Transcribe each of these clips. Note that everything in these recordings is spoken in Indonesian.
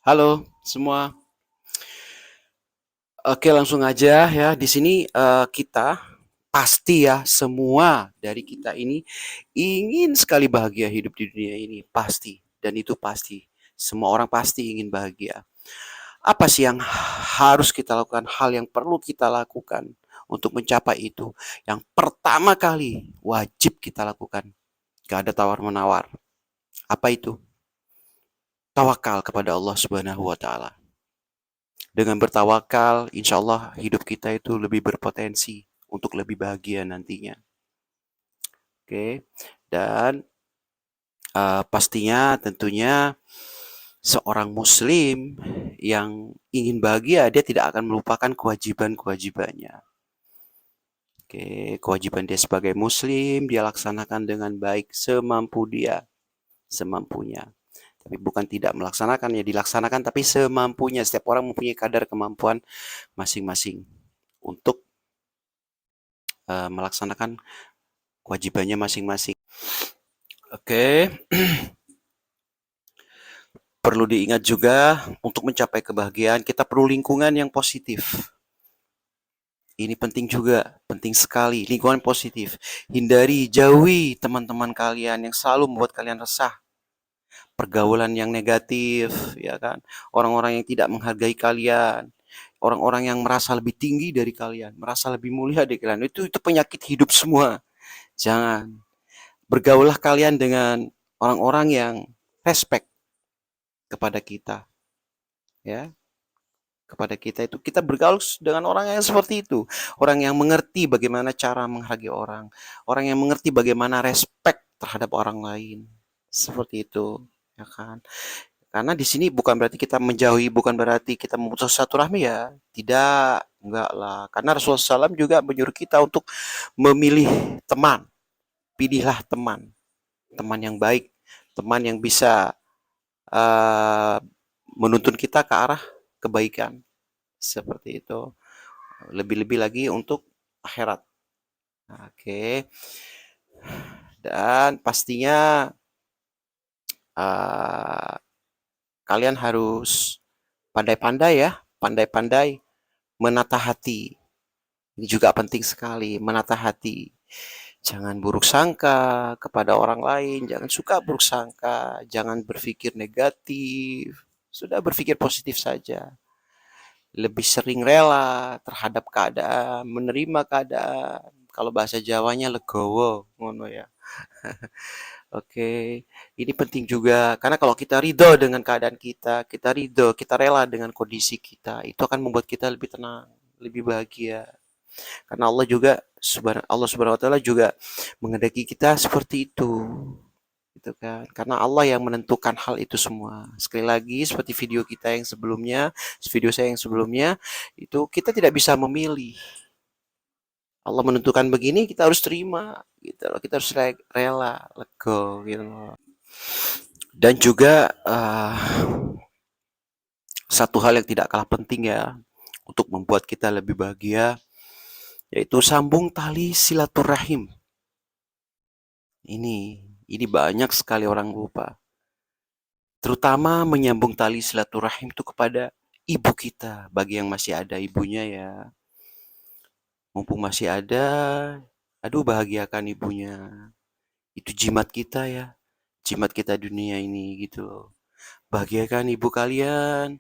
Halo semua. Oke, langsung aja ya. Di sini kita pasti ya semua dari kita ini ingin sekali bahagia hidup di dunia ini, pasti. Dan itu pasti. Semua orang pasti ingin bahagia. Apa sih yang harus kita lakukan? Hal yang perlu kita lakukan untuk mencapai itu. Yang pertama kali wajib kita lakukan. Gak ada tawar-menawar. Apa itu? Tawakal kepada Allah Subhanahu wa taala. Dengan bertawakal, insya Allah hidup kita itu lebih berpotensi untuk lebih bahagia nantinya. Oke, dan pastinya tentunya seorang Muslim yang ingin bahagia, dia tidak akan melupakan kewajiban-kewajibannya. Oke, kewajiban dia sebagai Muslim dia laksanakan dengan baik semampu dia, semampunya. Tapi bukan tidak melaksanakan, ya dilaksanakan tapi semampunya. Setiap orang mempunyai kadar kemampuan masing-masing untuk melaksanakan kewajibannya masing-masing. Oke, perlu diingat juga untuk mencapai kebahagiaan kita perlu lingkungan yang positif. Ini penting juga, penting sekali, lingkungan positif. Hindari, jauhi teman-teman kalian yang selalu membuat kalian resah. Pergaulan yang negatif, ya kan? Orang-orang yang tidak menghargai kalian, orang-orang yang merasa lebih tinggi dari kalian, merasa lebih mulia dari kalian. Itu penyakit hidup semua. Jangan. Bergaulah kalian dengan orang-orang yang respect kepada kita, ya, kepada kita itu kita bergaul dengan orang yang seperti itu, orang yang mengerti bagaimana cara menghargai orang yang mengerti bagaimana respect terhadap orang lain, seperti itu, ya kan? Karena di sini bukan berarti kita menjauhi, bukan berarti kita memutus silaturahmi ya, tidak, enggak lah. Karena Rasulullah SAW juga menyuruh kita untuk memilih teman, pilihlah teman, teman yang baik, teman yang bisa uh, menuntun kita ke arah kebaikan. Seperti itu. Lebih-lebih lagi untuk akhirat. Oke. Dan pastinya uh, kalian harus pandai-pandai ya, pandai-pandai menata hati. Ini juga penting sekali, menata hati. Jangan buruk sangka kepada orang lain, jangan suka buruk sangka, jangan berpikir negatif. Sudah berpikir positif saja. Lebih sering rela terhadap keadaan, menerima keadaan. Kalau bahasa Jawanya legowo, ngono ya. Oke, ini penting juga karena kalau kita ridho dengan keadaan kita, kita ridho, kita rela dengan kondisi kita, itu akan membuat kita lebih tenang, lebih bahagia. Karena Allah Subhanahu wa taala juga menghendaki kita seperti itu. Gitu kan. Karena Allah yang menentukan hal itu semua. Sekali lagi seperti video kita yang sebelumnya, video saya yang sebelumnya, itu kita tidak bisa memilih. Allah menentukan begini, kita harus terima gitu loh. Kita harus rela, let go gitu loh. Dan juga satu hal yang tidak kalah penting ya untuk membuat kita lebih bahagia yaitu sambung tali silaturahim. Ini ini banyak sekali orang lupa. Terutama menyambung tali silaturahim itu kepada ibu kita, bagi yang masih ada ibunya ya. Mumpung masih ada, aduh bahagiakan ibunya. Itu jimat kita ya, jimat kita dunia ini gitu loh. Bahagiakan ibu kalian,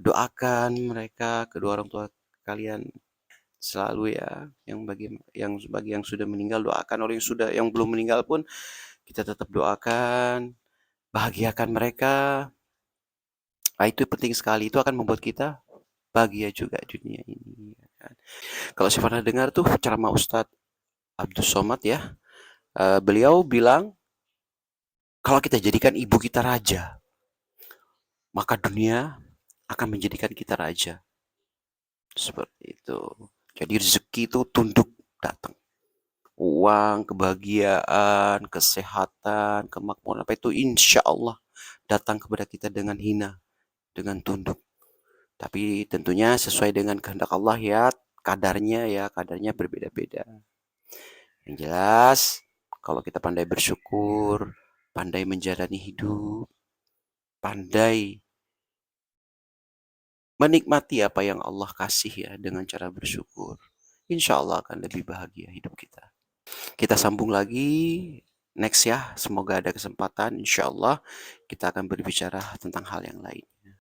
doakan mereka, kedua orang tua kalian selalu ya. Bagi yang sudah meninggal doakan, orang yang belum meninggal pun kita tetap doakan, bahagiakan mereka. Nah, itu penting sekali. Itu akan membuat kita bahagia juga dunia ini. Ya kan? Kalau saya pernah dengar tuh ceramah Ustadz Abdus Somad ya, beliau bilang kalau kita jadikan ibu kita raja, maka dunia akan menjadikan kita raja. Seperti itu. Jadi rezeki itu tunduk datang. Uang, kebahagiaan, kesehatan, kemakmuran apa itu insya Allah datang kepada kita dengan hina, dengan tunduk. Tapi tentunya sesuai dengan kehendak Allah ya, kadarnya berbeda-beda. Yang jelas, kalau kita pandai bersyukur, pandai menjalani hidup, pandai menikmati apa yang Allah kasih ya dengan cara bersyukur, insya Allah akan lebih bahagia hidup kita. Kita sambung lagi next ya. Semoga ada kesempatan. Insya Allah kita akan berbicara tentang hal yang lain.